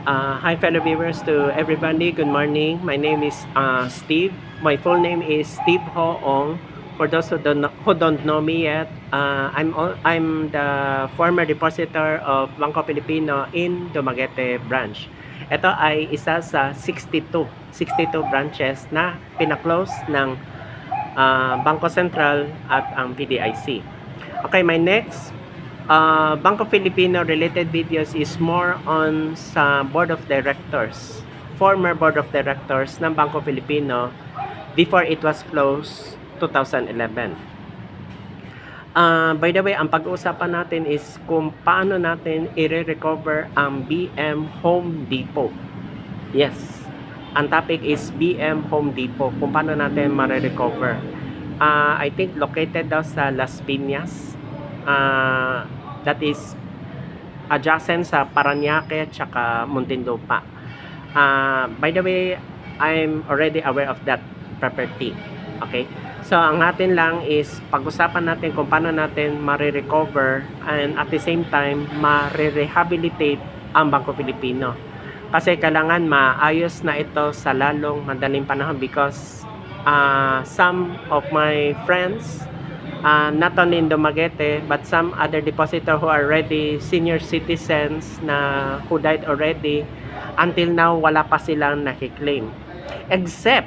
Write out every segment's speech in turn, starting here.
Hi fellow viewers, to everybody, good morning. My name is Steve. My full name is Steve Ho Ong. For those who don't know me yet, I'm the former depositor of Bangko Pilipino in Dumaguete branch. Ito ay isa sa 62 branches na pinaklose ng Bangko Sentral at ang PDIC. Okay, my next Bangko Filipino related videos is more on sa board of directors, former board of directors ng Bangko Filipino before it was closed 2011. By the way, ang pag-uusapan natin is kung paano natin i-recover ang BM Home Depot. Yes, ang topic is BM Home Depot, kung paano natin ma-recover. I think located daw sa Las Piñas. That is adjacent sa Parañaque at saka Muntinlupa. By the way, I'm already aware of that property. Okay? So, ang atin lang is pag-usapan natin kung paano natin ma-recover and at the same time, ma-rehabilitate ang Bangko Pilipino. Kasi kailangan maayos na ito sa lalong madaling panahon because some of my friends, not only in Dumaguete but some other depositor who are already senior citizens na who died already, until now wala pa silang nakiklaim except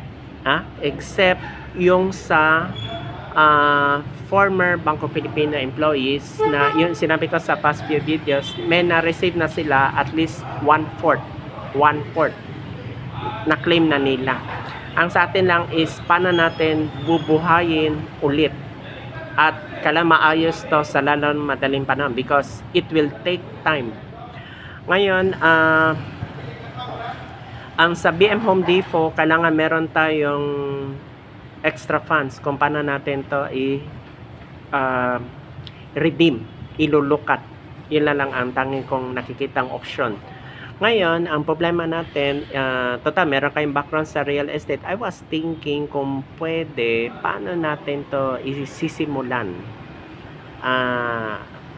yung sa former Bangko Filipino employees na yun sinabi ko sa past few videos, may na-receive na sila at least 1/4 na claim na nila. Ang sa atin lang is paano natin bubuhayin ulit at kailangan maayos to sa lalong madaling panahon because it will take time. Ngayon, ang sa BM Home Depot, kailangan meron tayong extra funds kung paano natin to redeem, ilulukat. Yun lang ang tanging kong nakikitang option. Ngayon, ang problema natin, total, meron kayong background sa real estate. I was thinking kung pwede, paano natin to isisimulan.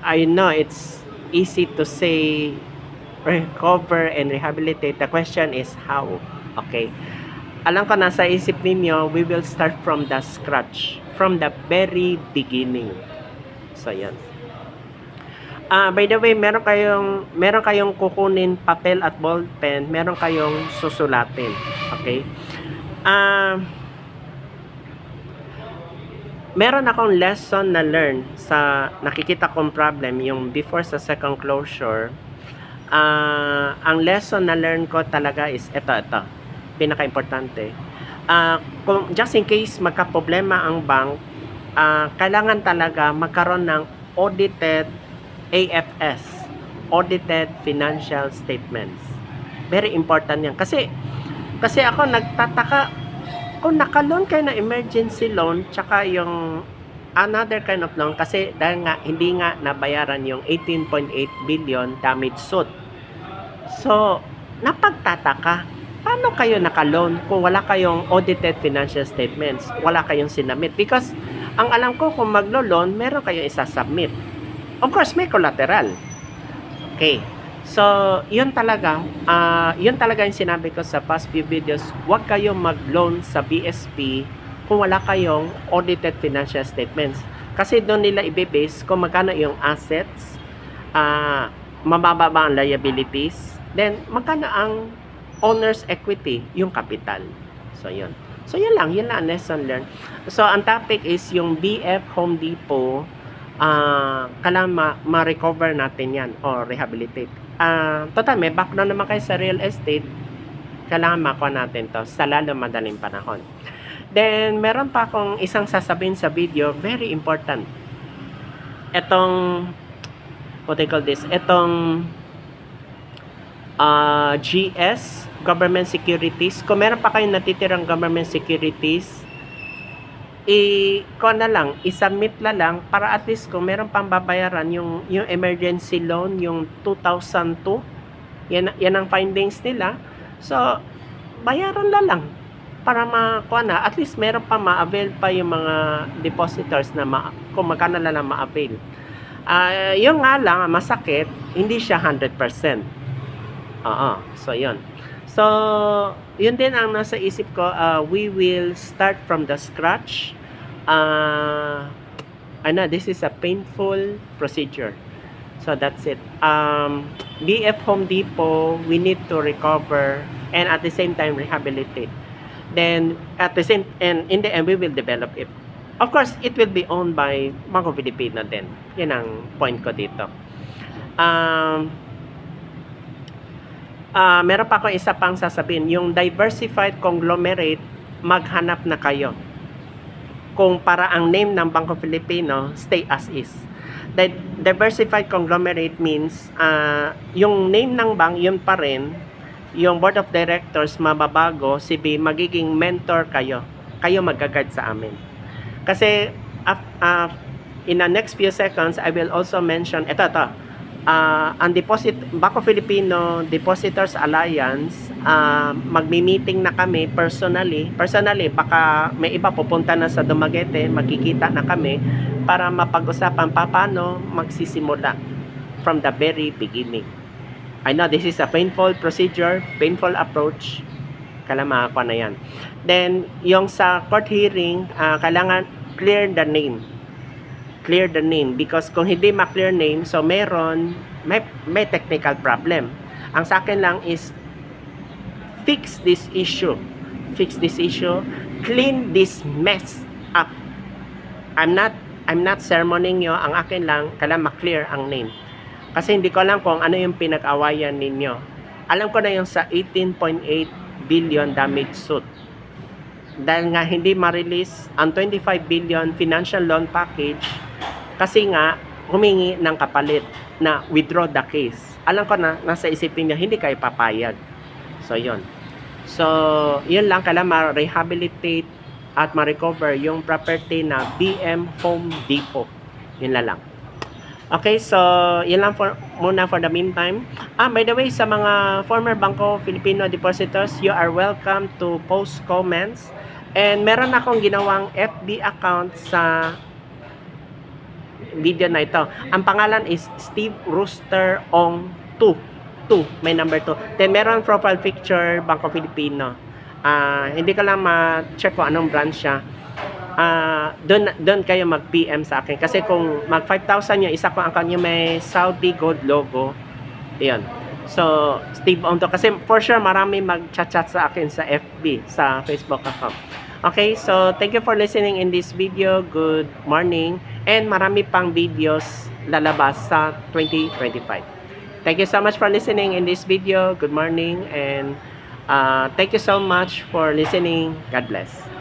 I know it's easy to say recover and rehabilitate. The question is how. Okay. Alam ko nasa isip ninyo, we will start from the scratch, from the very beginning. So, yan. By the way, meron kayong kukunin papel at ballpen, meron kayong susulatin. Okay? Meron akong lesson na learn sa nakikita kong problem, yung before sa second closure. Ang lesson na learn ko talaga is ito. Pinaka-importante. Kung just in case magka-problema ang bank, kailangan talaga magkaroon ng audited AFS, Audited Financial Statements. Very important yan. Kasi ako nagtataka, kung naka-loan kayo na emergency loan, tsaka yung another kind of loan, kasi dahil nga, hindi nga nabayaran yung 18.8 billion damage suit. So, napagtataka, paano kayo naka-loan kung wala kayong audited financial statements? Wala kayong sinabmit. Because, ang alam ko, kung maglo-loan, meron kayong isasubmit. Of course, may collateral. Okay. So, yun talaga yung sinabi ko sa past few videos, huwag kayong mag-loan sa BSP kung wala kayong audited financial statements. Kasi doon nila i-base kung magkano yung assets, mababa ba ang liabilities, then magkano ang owner's equity, yung capital. So, yun. So, yun lang ang lesson learned. So, ang topic is yung BF Home Depot, kailangan ma-recover natin yan o rehabilitate. Total, may background naman kayo sa real estate, kailangan makuha natin to sa lalong madaling panahon. Then, meron pa akong isang sasabihin sa video, very important. Etong, what I call this, etong GS, government securities. Kung meron pa kayong natitirang government securities, i-submit na lang para at least kung meron pang babayaran yung emergency loan, yung 2002, yan ang findings nila. So, bayaran na lang para makuha na. At least meron pa ma-avail pa yung mga depositors na kung magkano na lang ma-avail. Yung nga lang, masakit, hindi siya 100%. Oo. So, yun. So, yun din ang nasa isip ko. We will start from the scratch. This is a painful procedure. So, that's it. BF Home Depot, we need to recover and at the same time rehabilitate. Then, in the end, we will develop it. Of course, it will be owned by Bangko Pilipino din. Yan ang point ko dito. Meron pa ako isa pang sasabihin, yung diversified conglomerate, maghanap na kayo. Kung para ang name ng Bangko Pilipino, stay as is. Diversified conglomerate means, yung name ng bank, yun pa rin, yung board of directors, mababago, magiging mentor kayo. Kayo mag-guard sa amin. Kasi, in the next few seconds, I will also mention, ito, ang Bangko Filipino Depositors Alliance, magmi-meeting na kami personally, baka may iba pupunta na sa Dumaguete, magkikita na kami para mapag-usapan paano magsisimula from the very beginning. I know this is a painful procedure, painful approach, kailangan ko na yan. Then, yung sa court hearing, kailangan clear the name, because kung hindi ma-clear name, so may technical problem. Ang sa akin lang is fix this issue, clean this mess up. I'm not sermoning nyo, ang akin lang kailangan ma-clear ang name, kasi hindi ko alam kung ano yung pinag-awayan ninyo. Alam ko na yung sa 18.8 billion damage suit, dahil nga hindi ma-release ang 25 billion financial loan package kasi nga humingi ng kapalit na withdraw the case. Alam ko na nasa isipin niya hindi kayo papayag. So yun. So yun lang, kailangan ma-rehabilitate at ma-recover yung property na BM Home Depot. Yun lang. Okay, so yun lang muna for the meantime. By the way, sa mga former Bangko Filipino depositors, you are welcome to post comments. And meron akong ginawang FB account sa video na ito. Ang pangalan is Steve Rooster Ong 2. May number 2. Then meron profile picture Bangko Filipino. Hindi ko lang ma-check kung anong branch siya. Doon kayo mag-PM sa akin. Kasi kung mag 5,000 yung isa ko ang kanyo may Saudi Gold logo. Ayan. So, Steve Ong 2. Kasi for sure marami mag-chat sa akin sa FB, sa Facebook account. Okay, so thank you for listening in this video. Good morning. And marami pang videos lalabas sa 2025. Thank you so much for listening in this video. Good morning. And thank you so much for listening. God bless.